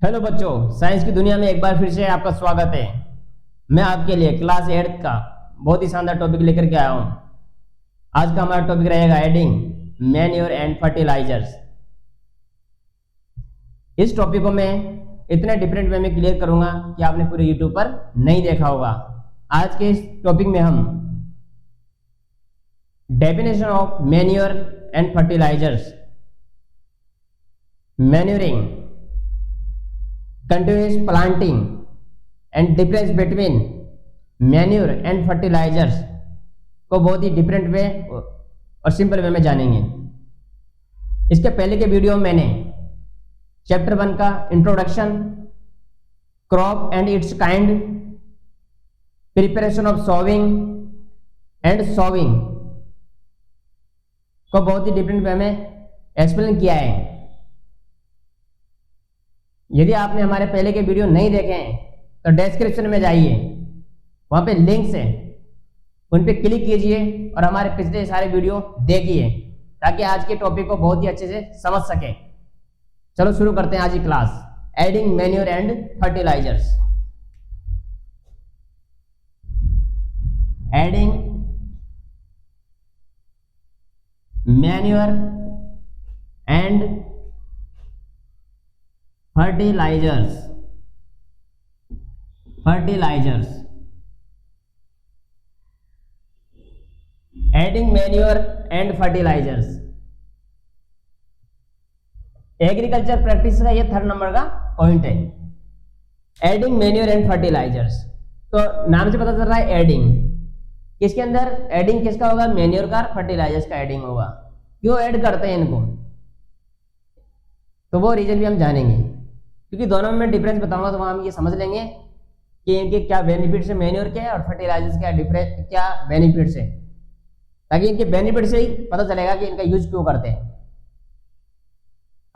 Hello बच्चों, science की दुनिया में एक बार फिर से आपका स्वागत है। मैं आपके लिए क्लास 8 का बहुत ही शानदार टॉपिक लेकर के आया हूं। आज का हमारा टॉपिक रहेगा एडिंग मैन्योर एंड फर्टिलाइजर्स। इस टॉपिक को मैं इतने डिफरेंट वे में क्लियर करूंगा कि आपने पूरे यूट्यूब पर नहीं देखा होगा। आज के इस टॉपिक में हम definition of manure and fertilizers, manuring, continuous planting and difference between manure and fertilizers को बहुत ही डिफरेंट वे और सिंपल वे में जानेंगे। इसके पहले के वीडियो में मैंने चैप्टर 1 का introduction, crop and it's kind, preparation of sowing and sowing को बहुत ही डिफरेंट वे में एक्सप्लेन किया है। यदि आपने हमारे पहले के वीडियो नहीं देखे हैं तो डिस्क्रिप्शन में जाइए, वहां पे लिंक्स है, उन पे क्लिक कीजिए और हमारे पिछले सारे वीडियो देखिए ताकि आज के टॉपिक को बहुत ही अच्छे से समझ सकें। चलो शुरू करते हैं आज की class, adding manure and fertilizers. Adding manure and fertilizers adding manure and fertilizers agriculture practice का ये 3rd नंबर का पॉइंट है, एडिंग मैन्योर एंड फर्टिलाइजर्स। तो नाम से पता चल रहा है एडिंग किसके अंदर, एडिंग किसका होगा, मैन्योर का, फर्टिलाइजर्स का एडिंग होगा। क्यों ऐड करते हैं इनको, तो वो रीजन भी हम जानेंगे, क्योंकि दोनों में डिफरेंस बताऊंगा तो वहां हम ये समझ लेंगे कि इनके क्या बेनिफिट्स है मैन्योर के और फर्टिलाइजर्स क्या बेनिफिट्स है, ताकि इनके बेनिफिट से ही पता चलेगा कि इनका यूज क्यों करते हैं।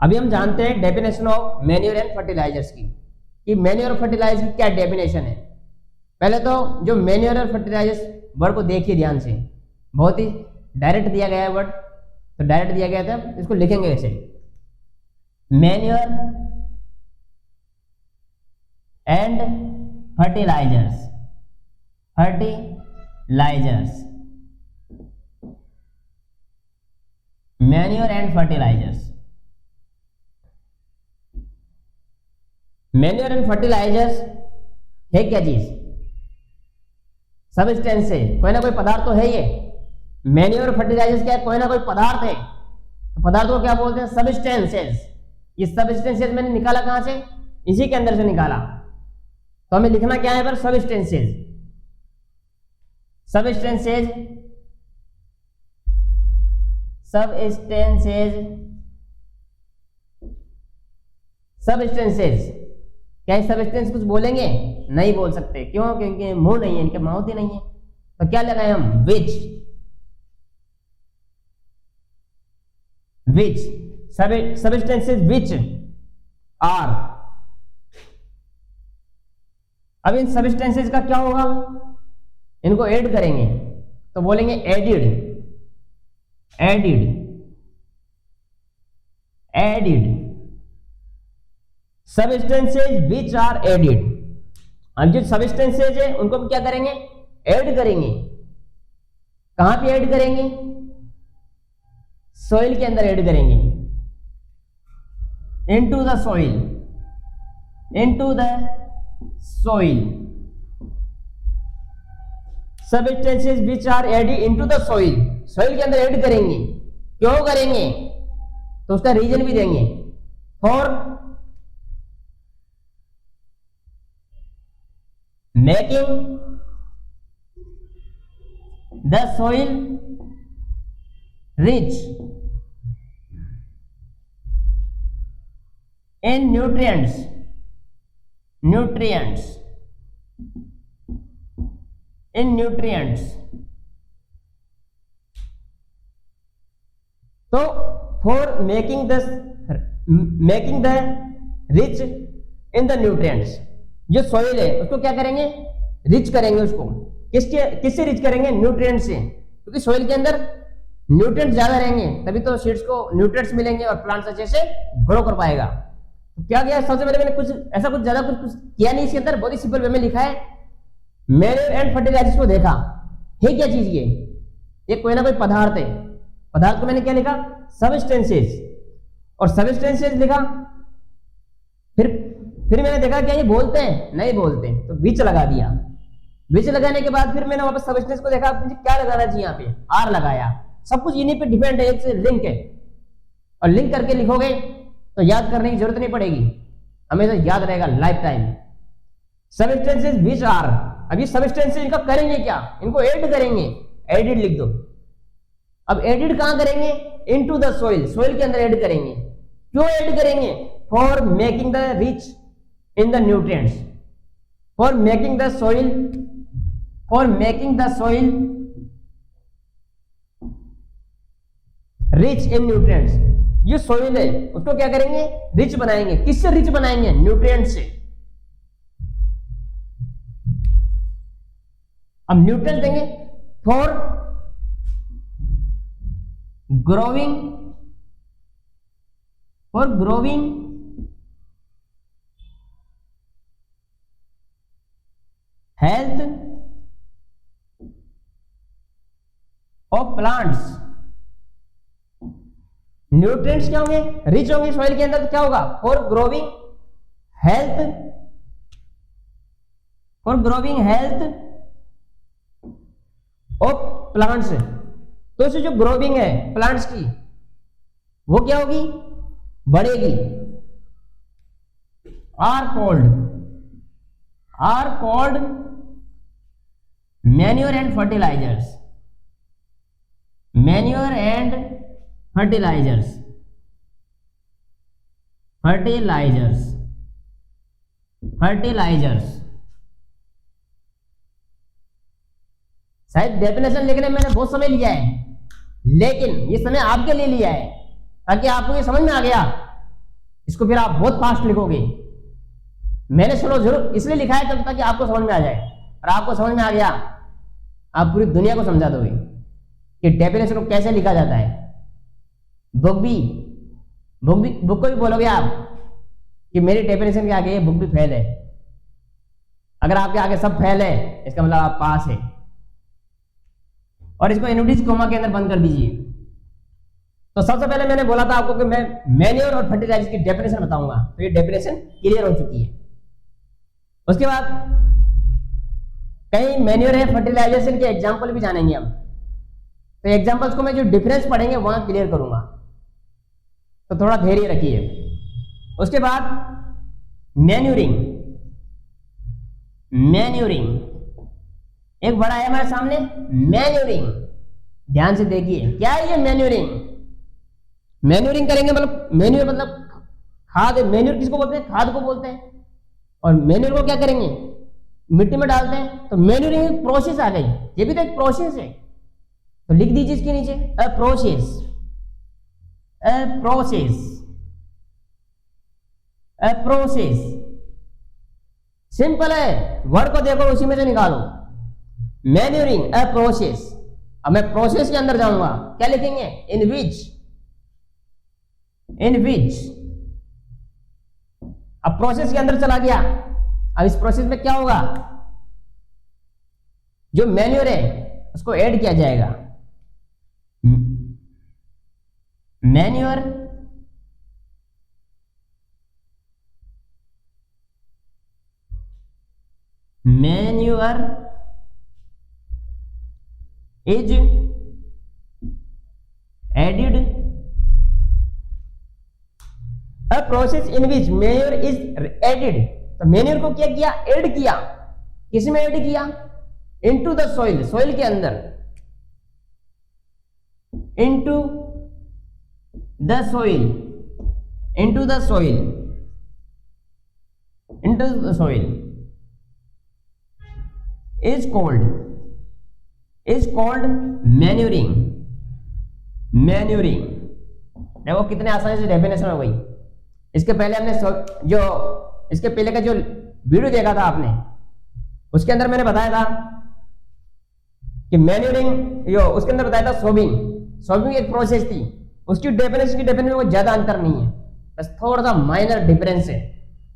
अभी हम जानते हैं definition of manure and fertilizers की, कि मैन्योर और फर्टिलाइजर की क्या डेफिनेशन है। पहले तो जो मैन्योर और फर्टिलाइजर्स वर्ड को देखिए ध्यान से, बहुत ही डायरेक्ट दिया गया है वर्ड, तो डायरेक्ट दिया गया था, इसको लिखेंगे ऐसे, manure and fertilizers, manure and fertilizers. Manure and fertilizers है क्या चीज, सबस्टेंस है, कोई ना कोई पदार्थ तो है ये। मैन्योर और फर्टिलाइजर्स क्या है, कोई ना कोई पदार्थ है, तो पदार्थ को क्या बोलते हैं, सबस्टेंसेस। ये सबस्टेंसेस मैंने निकाला कहां से, इसी के अंदर से निकाला, तो हमें लिखना क्या है पर सबस्टेंसेस। क्या है सबस्टेंस, कुछ बोलेंगे, नहीं बोल सकते, क्यों, क्योंकि मुंह नहीं है, इनके माउथ ही नहीं है। तो क्या लगाए हम, विच सबस्टेंसेस विच आर। अब इन सबस्टेंसेस का क्या होगा, इनको ऐड करेंगे तो बोलेंगे added substances which are added. अब जो सबस्टेंसेस है उनको क्या करेंगे, ऐड करेंगे। कहां पे ऐड करेंगे, सॉइल के अंदर ऐड करेंगे, into the soil, substances which are added into the soil, soil के अंदर ऐड करेंगे। क्यों करेंगे, तो उसका रीजन भी देंगे, for making the soil rich in nutrients तो for making the rich in the nutrients, जो सॉइल है उसको क्या करेंगे, रिच करेंगे। उसको किससे रिच करेंगे, न्यूट्रिएंट से, क्योंकि सॉइल के अंदर न्यूट्रिएंट्स ज्यादा रहेंगे तभी तो सीड्स को न्यूट्रिएंट्स मिलेंगे और प्लांट्स अच्छे से ग्रो कर पाएगा। तो क्या किया, सबसे पहले मैंने कुछ ऐसा कुछ ज्यादा कुछ किया नहीं इसके अंदर, बहुत ही सिंपल वे में लिखा है मैन्योर एंड फर्टिलाइजर्स को देखा है क्या चीज ये कोई ना कोई पदार्थ है, पदार्थ को मैंने क्या लिखा सबस्टेंसेस, और सबस्टेंसेस लिखा, फिर मैंने देखा क्या ये बोलते हैं नहीं बोलते, तो विच लगा दिया, विच लगाने के बाद फिर मैंने वापस सबस्टेंस को देखा मुझे क्या लगाना चाहिए, यहाँ पे आर लगाया, सब कुछ इन्हीं पे डिपेंड है, एक से लिंक है, और लिंक करके लिखोगे तो याद करने की जरूरत नहीं पड़ेगी, हमेशा याद रहेगा life time. Substances which are, अब ये सबस्टेंसेस इनका करेंगे क्या, इनको ऐड करेंगे, एडिड लिख दो। अब एडिड कहां करेंगे, इनटू द सोइल, सोइल के अंदर ऐड करेंगे, क्यों ऐड करेंगे, for making the rich in the nutrients, for making the soil rich in nutrients, जो सोइल है उसको क्या करेंगे रिच बनाएंगे, किससे रिच बनाएंगे, न्यूट्रिएंट से। अब न्यूट्रिएंट देंगे for growing health of plants, nutrients क्या होंगे रिच होंगे सॉइल के अंदर, तो क्या होगा for growing health of plants, तो इसे जो ग्रोविंग है प्लांट्स की वो क्या होगी बढ़ेगी, are called manure and fertilizers, शायद डेफिनेशन लिखने में मैंने बहुत समय लिया है, लेकिन ये समय आपके लिए लिया है ताकि आपको ये समझ में आ गया, इसको फिर आप बहुत फास्ट लिखोगे। मैंने स्लो जरूर इसलिए लिखा है तब ताकि आपको समझ में आ जाए, और आपको समझ में आ गया आप पूरी दुनिया को समझा दोगे कि डेफिनेशन को कैसे लिखा जाता है। बुक को भी बोलोगे आप कि मेरी डेफिनेशन के आगे ये बुक भी फेल है, अगर आपके आगे सब फेल है इसका मतलब आप पास है। और इसको इनवर्टेड कॉमा के अंदर बंद कर दीजिए। तो सबसे पहले मैंने बोला था आपको कि मैं मैन्योर और फर्टिलाइजर की डेफिनेशन बताऊंगा, तो ये डेफिनेशन क्लियर हो चुकी है। उसके बाद कई मैन्योर है फर्टिलाइजेशन के एग्जांपल भी जानेंगे हम, तो एग्जांपल्स को मैं जो डिफरेंस पढ़ेंगे वहां क्लियर करूंगा, तो थोड़ा धैर्य रखिए। उसके बाद मैन्योरिंग एक बड़ा है हमारे सामने मैन्योरिंग, ध्यान से देखिए क्या है ये मैन्योरिंग करेंगे, मतलब मैन्योर मतलब खाद, मैन्योर किसको बोलते हैं खाद को बोलते हैं, और मैन्योर को क्या करेंगे मिट्टी में डालते हैं, तो मैन्योरिंग एक प्रोसेस आ गई, ये भी तो एक प्रोसेस है, तो लिख दीजिए इसके नीचे अ प्रोसेस, सिंपल है, वर्ड को देखो उसी में से निकालो, मैन्योरिंग अ प्रोसेस। अब मैं प्रोसेस के अंदर जाऊंगा, क्या लिखेंगे इन विच, अब प्रोसेस के अंदर चला गया। अब इस प्रोसेस में क्या होगा, जो मैन्योर है उसको ऐड किया जाएगा, manure is added, a process in which manure is added, तो मैन्योर को क्या किया ऐड किया, किसमें ऐड किया इनटू द सॉइल, सॉइल के अंदर, into the soil is called manuring. देखो कितने आसानी से डेफिनेशन हो गई। इसके पहले हमने इसके पहले का जो वीडियो देखा था आपने, उसके अंदर मैंने बताया था कि मैन्योरिंग उसके अंदर बताया था सोविंग एक प्रोसेस थी, उसकी डेफिनेशन कोई ज्यादा अंतर नहीं है, बस थोड़ा सा माइनर डिफरेंस है।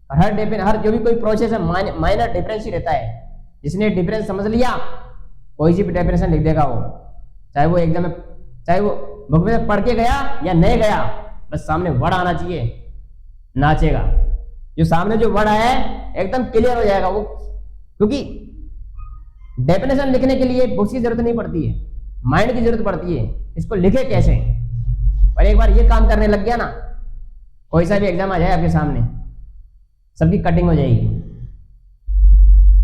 और हर जो भी कोई प्रोसेस है माइनर डिफरेंस ही रहता है। जिसने डिफरेंस समझ लिया कोई सी भी डेफिनेशन लिख देगा वो, चाहे वो एग्जाम में, चाहे वो बुक में पढ़ के गया या नहीं गया, बस सामने वर्ड आना चाहिए, नाचेगा। जो सामने जो वर्ड है एकदम क्लियर हो जाएगा वो, क्योंकि डेफिनेशन लिखने के लिए बुक्स की जरूरत नहीं पड़ती है, माइंड की जरूरत पड़ती है। इसको लिखे कैसे, और एक बार ये काम करने लग गया ना, कोई सा भी एग्जाम आ जाए आपके सामने, सबकी कटिंग हो जाएगी।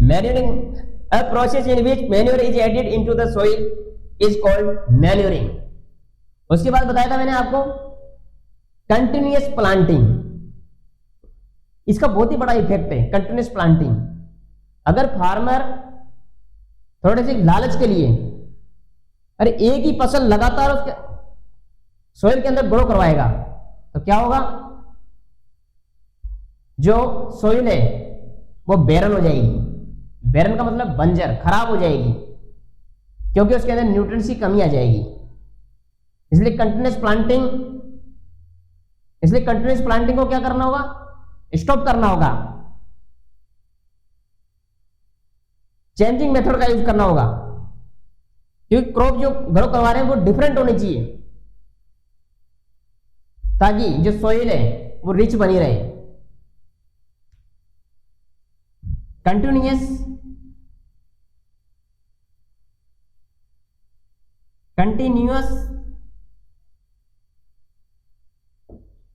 Manuring, a process in which manure is added into the soil is called manuring। उसके बाद बताया था मैंने आपको कंटिन्यूअस प्लांटिंग। इसका बहुत ही बड़ा इफेक्ट है कंटिन्यूअस प्लांटिंग। अगर फार्मर थोड़े से लालच के लिए अरे एक ही फसल लगातार उसके सोइल के अंदर ग्रो करवाएगा तो क्या होगा, जो सोइल है वो बेरन हो जाएगी। बेरन का मतलब बंजर, खराब हो जाएगी, क्योंकि उसके अंदर न्यूट्रिएंट्स की कमी आ जाएगी। इसलिए कंटिन्यूअस प्लांटिंग को क्या करना होगा, स्टॉप करना होगा, चेंजिंग मेथड का यूज करना होगा, क्योंकि क्रॉप जो ग्रो करवा रहे हैं वो डिफरेंट होनी चाहिए, ताकि जो सोइल है वो रिच बनी रहे। कंटिन्यूअस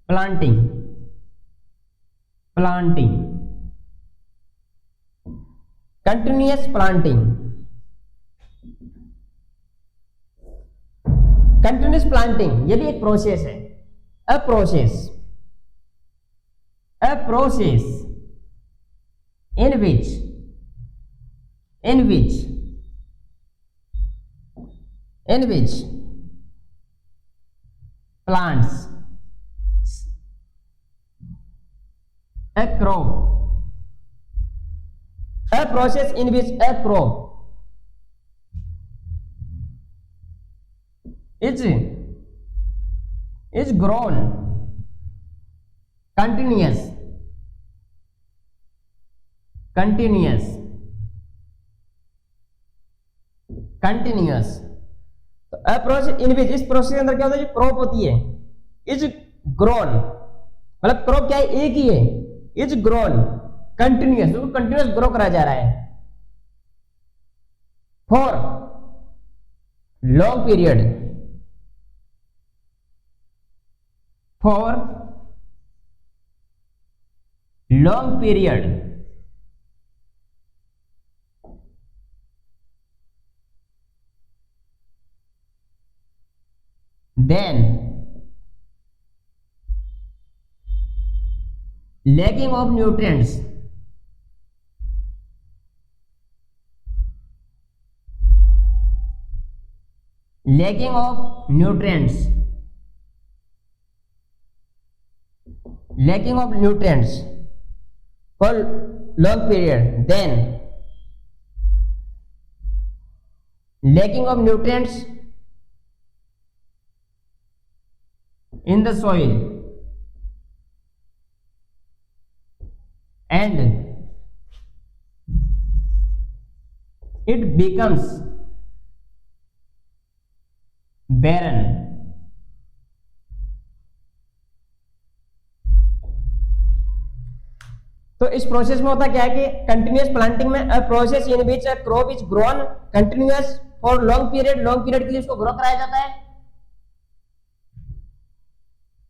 प्लांटिंग कंटिन्यूअस प्लांटिंग ये भी एक प्रोसेस है। A process in which plants a crop, a process in which a crop is grown continuous तो अ प्रोसेस इन विच, इस प्रोसेस के अंदर क्या होता है, जो क्रॉप होती है इज ग्रोन, मतलब क्रॉप क्या है, एक ही है, इज ग्रोन कंटिन्यूअस, तो कंटिन्यूअस ग्रो करा जा रहा है for long period then lacking of nutrients for long period, then lacking of nutrients in the soil and it becomes barren। तो इस प्रोसेस में होता क्या है कि कंटिन्यूअस प्लांटिंग में a process in which a crop is grown continuous for long period के लिए उसको ग्रो कराया जाता है,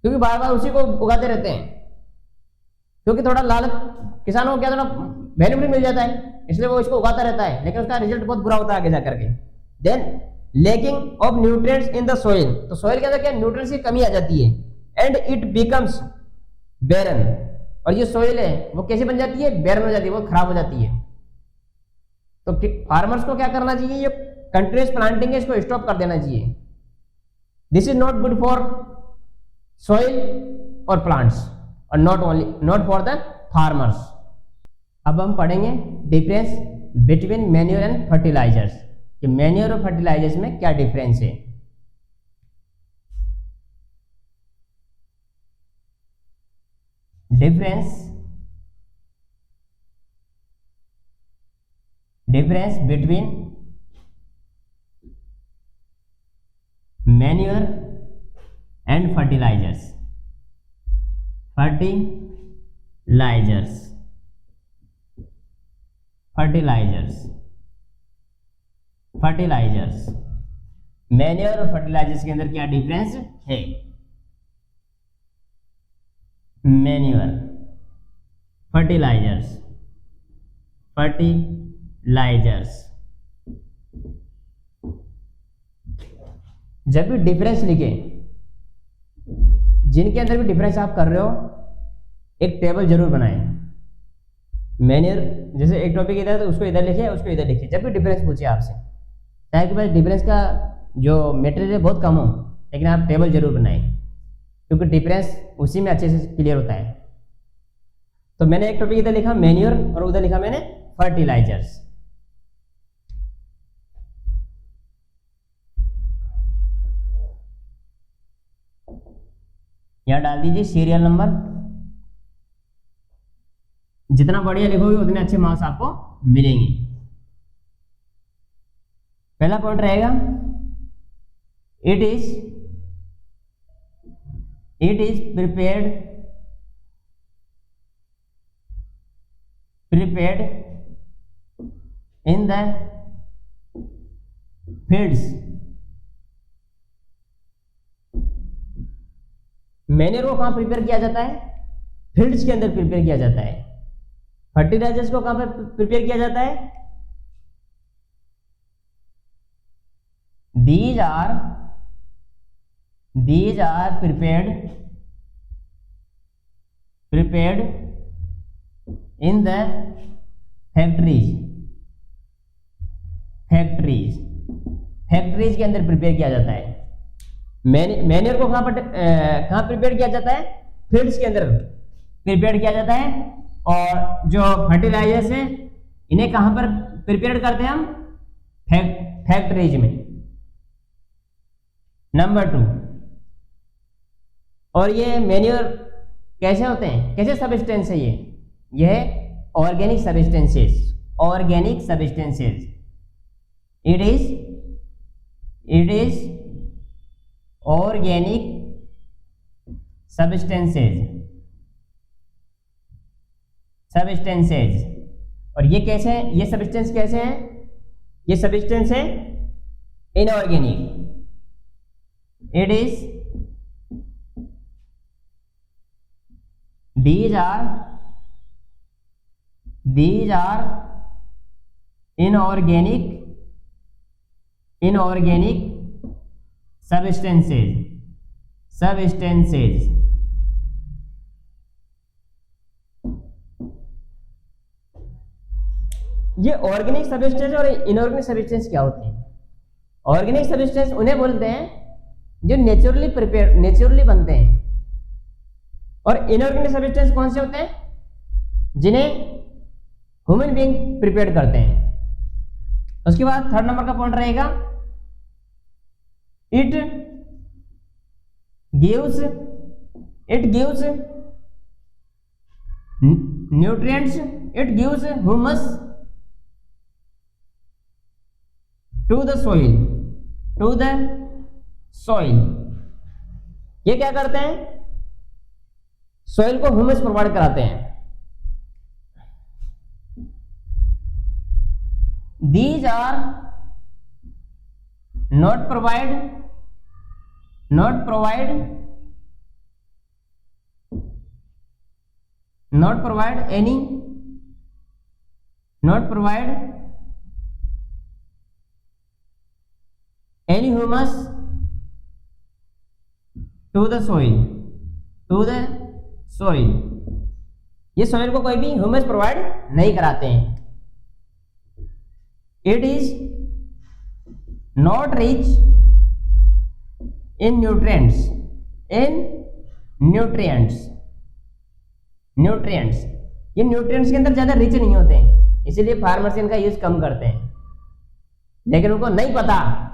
क्योंकि बार बार उसी को उगाते रहते हैं, क्योंकि थोड़ा लालच किसानों को क्या थोड़ा बेनिफिट मिल जाता है, इसलिए वो इसको उगाता रहता है, लेकिन उसका रिजल्ट बहुत बुरा होता है आगे जाकर के। Then lacking of nutrients in the soil, तो सोइल के अंदर क्या न्यूट्रिएंट्स की कमी आ जाती है, एंड इट बिकम्स बेरन, और ये सोइल है वो कैसे बन जाती है, बेरन हो जाती है, वो खराब हो जाती है। तो फार्मर्स को क्या करना चाहिए, ये कंटिन्यूअस प्लांटिंग है इसको स्टॉप कर देना चाहिए। This is not good for soil और plants और not for the farmers। अब हम पढ़ेंगे difference between manure and fertilizers, कि मैन्योर और फर्टिलाइजर्स में क्या डिफरेंस है। difference between manure and fertilizers manure और फर्टिलाइजर्स के अंदर क्या डिफरेंस है? मैन्योर, फर्टिलाइजर्स जब भी डिफरेंस लिखे, जिनके अंदर भी डिफरेंस आप कर रहे हो, एक टेबल जरूर बनाएं। मैन्योर जैसे एक टॉपिक इधर तो उसको इधर लिखे, उसको इधर लिखे, जब भी डिफरेंस पूछे आपसे, चाहे कि बस डिफरेंस का जो मटेरियल बहुत कम हो, लेकिन आप टेबल जरूर बनाएं, क्योंकि डिफरेंस उसी में अच्छे से क्लियर होता है। तो मैंने एक टॉपिक इधर लिखा मैन्योर और उधर लिखा मैंने फर्टिलाइजर्स। यहां डाल दीजिए सीरियल नंबर, जितना बढ़िया लिखोगे उतने अच्छे मार्क्स आपको मिलेंगे। पहला पॉइंट रहेगा, it is prepared in the fields. Manure को कहां प्रिपेयर किया जाता है? फील्ड्स के अंदर प्रिपेयर किया जाता है। फर्टिलाइजर्स को कहां पर प्रिपेयर किया जाता है? These are prepared in the factories के अंदर प्रिपेयर किया जाता है। मैन्योर को कहां प्रिपेयर किया जाता है? फील्ड्स के अंदर प्रिपेयर किया जाता है। और जो फर्टिलाइजर्स है, इन्हें कहां पर प्रिपेयर करते हैं हम? फैक्ट्रीज में। नंबर 2, और ये मैन्योर कैसे होते हैं, कैसे सब्सटेंस है यह organic substances. It is organic substances. और ये कैसे है? ये सब्सटेंस कैसे है? ये सब्सटेंस है inorganic. These are inorganic substances। ये ऑर्गेनिक सब्सटेंस और इनऑर्गेनिक सब्सटेंस क्या होते हैं? ऑर्गेनिक सब्सटेंस उन्हें बोलते हैं जो नेचुरली बनते हैं। और इनऑर्गेनिक सब्सटेंस कौन से होते हैं? जिन्हें ह्यूमन बीइंग प्रिपेयर करते हैं। उसके बाद 3rd नंबर का पॉइंट रहेगा, it gives nutrients, it gives humus to the soil. ये क्या करते हैं? सॉइल को ह्यूमस प्रोवाइड कराते हैं। These are not provide any humus to the soil। ये सॉइल को कोई भी ह्यूमस प्रोवाइड नहीं कराते हैं। It is not rich in nutrients. ये न्यूट्रिएंट्स के अंदर ज्यादा रिच नहीं होते हैं, इसीलिए फार्मर्स इनका यूज कम करते हैं। लेकिन उनको नहीं पता,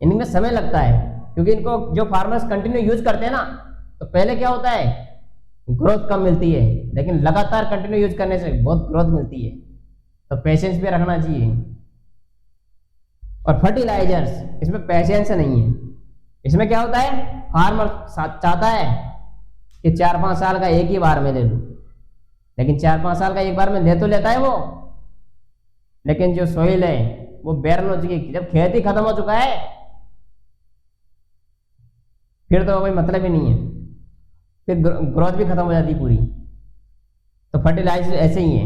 इनमें समय लगता है, क्योंकि इनको जो फार्मर्स कंटिन्यू यूज करते हैं ना, तो पहले क्या होता है ग्रोथ कम मिलती है, लेकिन लगातार कंटिन्यू यूज करने से बहुत ग्रोथ मिलती है। तो पेशेंस भी रखना चाहिए। और फर्टिलाइजर्स, इसमें पेशेंस नहीं है। इसमें क्या होता है, फार्मर चाहता है कि 4-5 साल का एक ही बार में ले लूं, लेकिन 4-5 साल का एक बार में ले तो लेता है वो, लेकिन जो सोइल है वो बैरन हो चुकी है। जब खेत ही खत्म हो चुका है फिर तो कोई मतलब ही नहीं है, फिर ग्रोथ भी खत्म हो जाती पूरी। तो फर्टिलाइजर ऐसे ही है।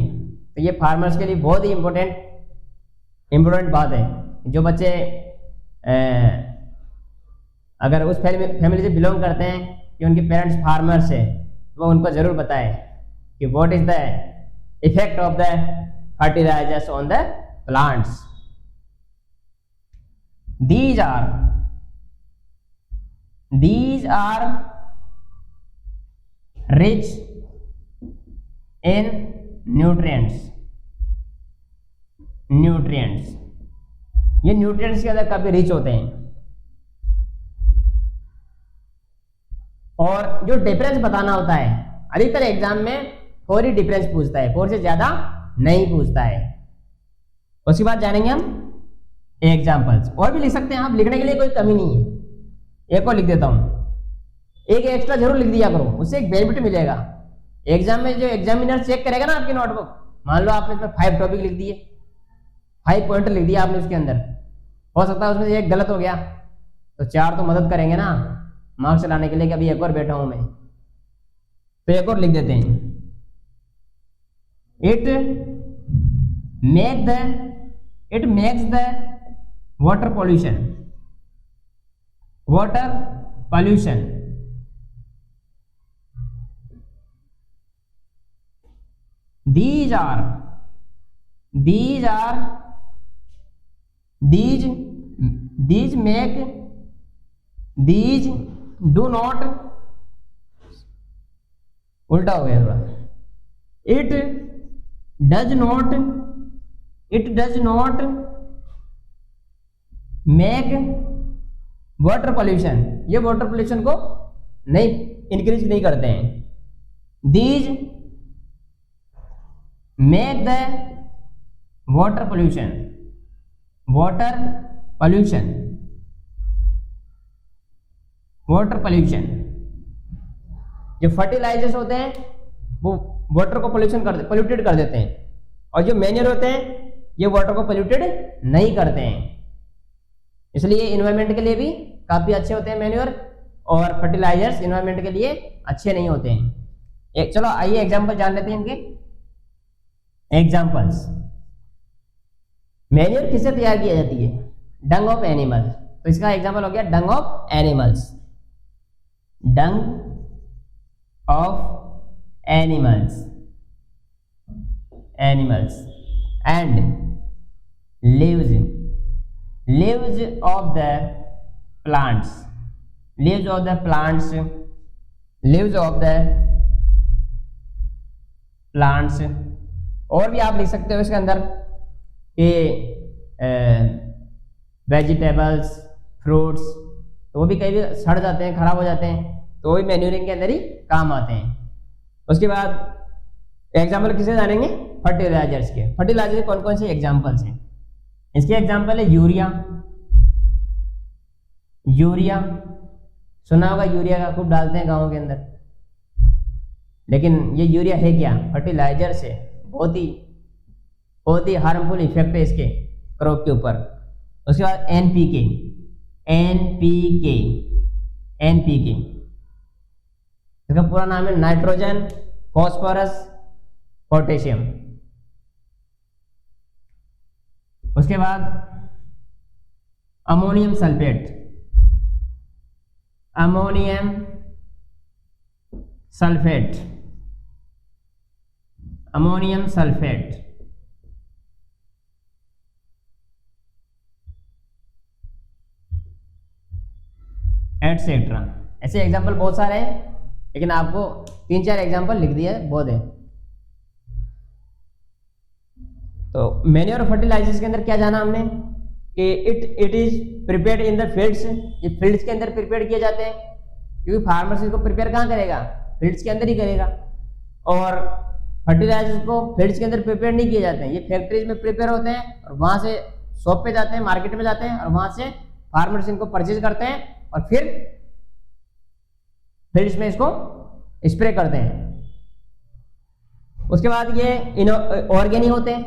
तो ये फार्मर्स के लिए बहुत ही इम्पोर्टेंट बात है। जो बच्चे अगर उस फैमिली से बिलोंग करते हैं कि उनके पेरेंट्स फार्मर्स है, तो वो उनको जरूर बताएं कि what is the effect of the fertilizers on the plants. These are rich in nutrients। ये न्यूट्रिएंट्स के अंदर काफी रिच होते हैं। और जो डिफरेंस बताना होता है, अधिकतर एग्जाम में 4 ही डिफरेंस पूछता है, 4 से ज्यादा नहीं पूछता है। उसके बाद जानेंगे हम एग्जाम्पल्स। और भी लिख सकते हैं आप, लिखने के लिए कोई कमी नहीं है। एक और लिख देता हूं, एक एक्स्ट्रा जरूर लिख दिया करो, उससे एक बेनिफिट मिलेगा। एग्जाम में जो एग्जामिनर चेक करेगा ना आपकी नोटबुक, मान लो आपने इसमें 5 टॉपिक लिख दिए, 5 पॉइंट लिख दिया आपने उसके अंदर, हो सकता है उसमें से एक गलत हो गया, तो 4 तो मदद करेंगे ना मार्क्स लाने के लिए कि अभी एक और बैठा हूं मैं। तो एक और लिख देते हैं, it makes the water pollution these do not, उल्टा हो गया थोड़ा, it does not make water pollution, ये वाटर pollution को नहीं इंक्रीज नहीं करते हैं। these make the water pollution जो फर्टिलाइजर्स होते हैं वो वाटर को पोल्यूटेड कर देते हैं, और जो मैन्योर होते हैं ये वाटर को पोल्यूटेड नहीं करते हैं। इसलिए इन्वायरमेंट के लिए भी काफी अच्छे होते हैं मैन्योर, और फर्टिलाइजर्स इन्वायरमेंट के लिए अच्छे नहीं होते हैं। चलो आइए एग्जांपल जान लेते हैं इनके। एग्जांपल्स, मैन्योर किससे तैयार किया जाती है, डंग ऑफ एनिमल। तो इसका एग्जांपल हो गया डंग of animals, and leaves of the plants, और भी आप लिख सकते हो इसके अंदर कि वेजिटेबल्स, फ्रूट्स, तो वो भी कई भी सड़ जाते हैं, खराब हो जाते हैं, तो वो भी मैन्यूरिंग के अंदर ही काम आते हैं। उसके बाद एग्जाम्पल किसे जानेंगे, फर्टिलाइजर्स के। फर्टिलाइजर कौन कौन से एग्जाम्पल्स हैं, इसके एग्जाम्पल है यूरिया, सुना होगा यूरिया का खूब डालते हैं गाँव के अंदर, लेकिन ये यूरिया है क्या, फर्टिलाइजर से बहुत ही हार्मफुल इफेक्ट है इसके क्रॉप के ऊपर। उसके बाद एनपीके, इसका पूरा नाम है नाइट्रोजन, फॉस्फोरस, पोटेशियम। उसके बाद अमोनियम सल्फेट, एटसेट्रा। ऐसे एग्जाम्पल बहुत सारे हैं, लेकिन आपको 3-4 एग्जाम्पल लिख दिया बहुत है। तो मैन्योर और फर्टिलाइजर्स के अंदर क्या जाना हमने कि it is prepared in the fields, ये फील्ड्स के अंदर प्रिपेयर किए जाते हैं, क्योंकि फार्मर्स इसको प्रिपेयर कहाँ करेगा, फील्ड्स के अंदर ही करेगा। और फर्टिलाइजर्स को फील्ड्स के अंदर प्रिपेयर नहीं किए जाते हैं, ये फैक्ट्रीज में प्रिपेयर होते हैं और वहां से शॉप पे जाते हैं, मार्केट में जाते हैं और वहां से फार्मर्स इनको परचेज करते हैं और फिर फील्ड्स में इसको स्प्रे करते हैं। उसके बाद ये ऑर्गेनिक होते हैं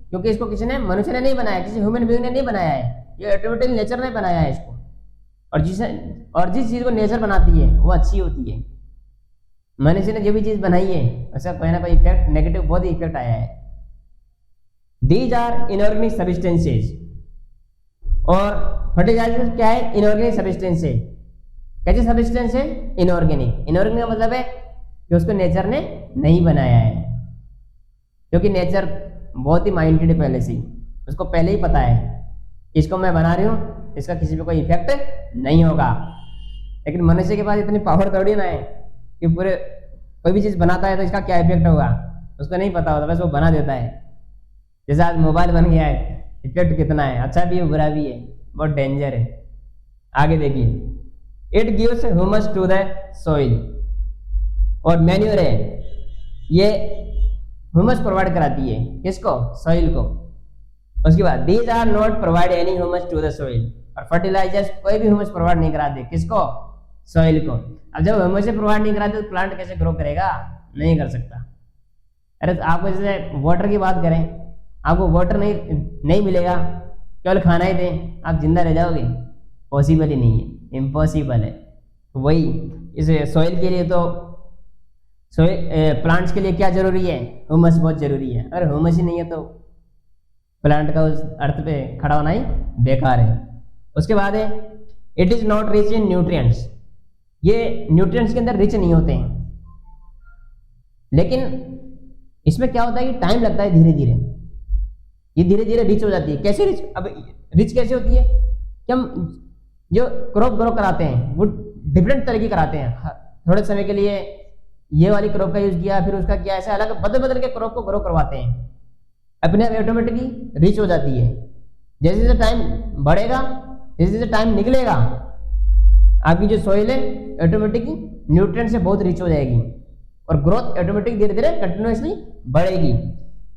क्योंकि इसको किसी ने, मनुष्य ने नहीं बनाया, किसी ह्यूमन बीइंग ने नहीं बनाया है, ये ऑटोमेटिकली नेचर ने बनाया है इसको। और जिस चीज को नेचर बनाती है वो अच्छी होती है। मनुष्य ने जो भी चीज बनाई है उसका कोई ना कोई इफेक्ट, नेगेटिव बहुत ही इफेक्ट आया है। These are inorganic substances. और फर्टिलाइजर क्या है? इनऑर्गेनिक सब्सटेंस है। कैसे सब्सटेंस है? इनऑर्गेनिक। इनऑर्गेनिक का मतलब है कि उसको नेचर ने नहीं बनाया है, क्योंकि नेचर बहुत ही माइंडेड है पहले से ही, उसको पहले ही पता है इसको मैं बना रही हूँ, इसका किसी पे कोई इफेक्ट नहीं होगा। लेकिन मनुष्य के पास इतनी पावर थोड़ी ना है कि पूरे कोई भी चीज़ बनाता है तो इसका क्या इफेक्ट होगा उसको नहीं पता होता, बस वो बना देता है। जैसे आज मोबाइल बन गया है, इफेक्ट कितना है, अच्छा भी है बुरा भी है, बहुत डेंजर है। आगे देखिए, it gives humus to the soil. और मैन्योर है, ये ह्यूमस प्रोवाइड कराती है किसको? सॉइल को। उसके बाद these are not provide any humus to the soil. और फर्टिलाइजर्स कोई भी ह्यूमस प्रोवाइड नहीं कराते किसको? सॉइल को। अब जब ह्यूमस प्रोवाइड नहीं कराते तो प्लांट कैसे ग्रो करेगा? नहीं कर सकता। अरे तो आपको जैसे वाटर की बात करें, आपको वाटर नहीं मिलेगा, केवल खाना ही दें, आप जिंदा रह जाओगे? पॉसिबल ही नहीं है, इम्पॉसिबल है। वही इस सॉइल के लिए तो प्लांट्स के लिए क्या जरूरी है? ह्यूमस बहुत जरूरी है। अगर ह्यूमस ही नहीं है तो प्लांट का उस अर्थ पे खड़ा होना ही बेकार है। उसके बाद है it is not rich in nutrients. ये न्यूट्रिएंट्स के अंदर रिच नहीं होते हैं, लेकिन इसमें क्या होता है कि टाइम लगता है, धीरे धीरे ये धीरे धीरे रिच हो जाती है। कैसे रिच? अब रिच कैसे होती है कि हम जो क्रॉप ग्रो कराते हैं वो डिफरेंट तरह की कराते हैं। थोड़े समय के लिए ये वाली क्रॉप का यूज किया, फिर उसका किया, ऐसे अलग बदल बदल के क्रॉप को ग्रो करवाते हैं। अपने आप ऑटोमेटिकली रिच हो जाती है। जैसे जैसे टाइम बढ़ेगा, जैसे जैसे टाइम निकलेगा, आपकी जो सॉइल है ऑटोमेटिकली न्यूट्रिएंट से बहुत रिच हो जाएगी और ग्रोथ ऑटोमेटिक धीरे धीरे कंटिन्यूसली बढ़ेगी।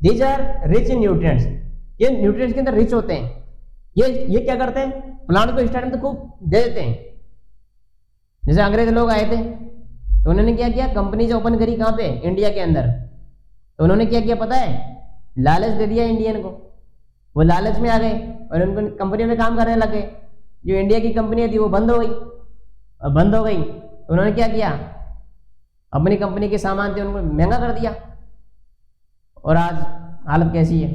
These are rich in nutrients. ये न्यूट्रिएंट्स के अंदर रिच होते हैं। ये क्या करते हैं? प्लांट को स्टार्टिंग तो खूब दे देते हैं। जैसे अंग्रेज लोग आए थे तो उन्होंने क्या किया? कंपनी जो ओपन करी कहाँ पे? इंडिया के अंदर। तो उन्होंने क्या किया पता है? लालच दे दिया इंडियन को। वो लालच में आ गए और उनको कंपनी में काम करने लगे। जो इंडिया की कंपनी थी वो बंद हो गई, और बंद हो गई तो उन्होंने क्या किया? अपनी कंपनी के सामान थे उनको महंगा कर दिया, और आज हालत कैसी है?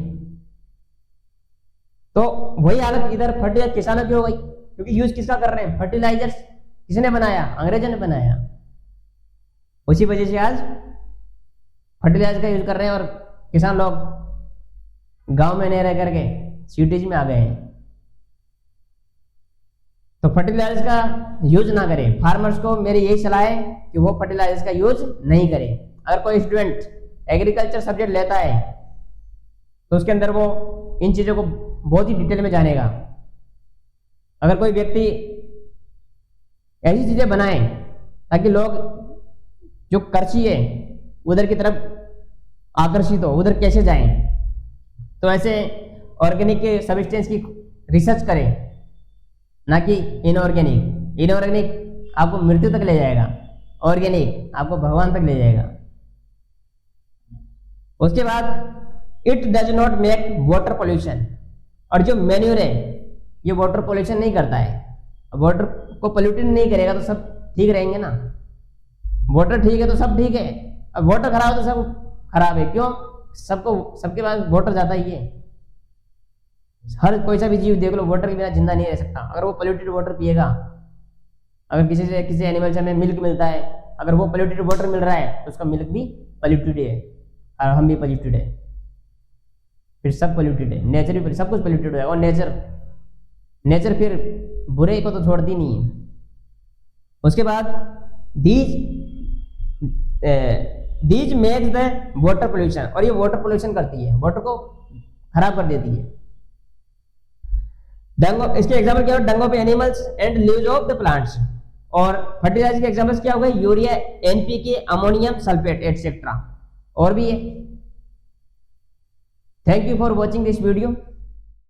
तो वही हालत इधर फर्टिलाइजर किसानों की हो गई, क्योंकि यूज किसका कर रहे हैं? फर्टिलाइजर्स। किसने बनाया? अंग्रेजों ने बनाया। उसी वजह से आज फर्टिलाइजर का यूज कर रहे हैं और किसान लोग गांव में नहीं रह करके सिटीज में आ गए हैं। तो फर्टिलाइजर्स का यूज ना करें। फार्मर्स को मेरी यही सलाह है कि वो फर्टिलाइजर्स का यूज नहीं करें। अगर कोई स्टूडेंट एग्रीकल्चर सब्जेक्ट लेता है तो उसके अंदर वो इन चीजों को बहुत ही डिटेल में जानेगा। अगर कोई व्यक्ति ऐसी चीजें बनाए ताकि लोग जो कृषि है उधर की तरफ आकर्षित हो, उधर कैसे जाएं, तो ऐसे ऑर्गेनिक के सब्सटेंस की रिसर्च करें, ना कि इनऑर्गेनिक। इनऑर्गेनिक आपको मृत्यु तक ले जाएगा, ऑर्गेनिक आपको भगवान तक ले जाएगा। उसके बाद it does not make water pollution. और जो मैन्योर है ये वाटर पोल्यूशन नहीं करता है। वाटर को पोल्यूटेड नहीं करेगा तो सब ठीक रहेंगे ना। वाटर ठीक है तो सब ठीक है, अब वाटर खराब है तो सब खराब है। क्यों? सबके पास वाटर जाता ही है। हर कोई सा भी जीव देख लो वाटर के बिना जिंदा नहीं रह सकता। अगर वो पोल्यूटेड वाटर पिएगा, अगर किसी एनिमल से हमें मिल्क मिलता है, अगर वो पोल्यूटेड वाटर मिल रहा है तो उसका मिल्क भी पोल्यूटेड है और हम भी पोल्यूटेड है, फिर सब पोल्यूटेड है। नेचर भी सब कुछ पोल्यूटेड है। और नेचर फिर बुरे को तो छोड़ती नहीं है। उसके बाद these makes the water pollution. और ये वाटर पोल्यूशन करती है, वाटर को खराब कर देती है। डंगो, इसके एग्जाम्पल क्या है? डंगो पे animals and leaves of the plants. और फर्टिलाइजर के एग्जांपल्स क्या हो गए, urea, NPK, ammonium sulphate etcetera, और भी है। Thank you for watching this video.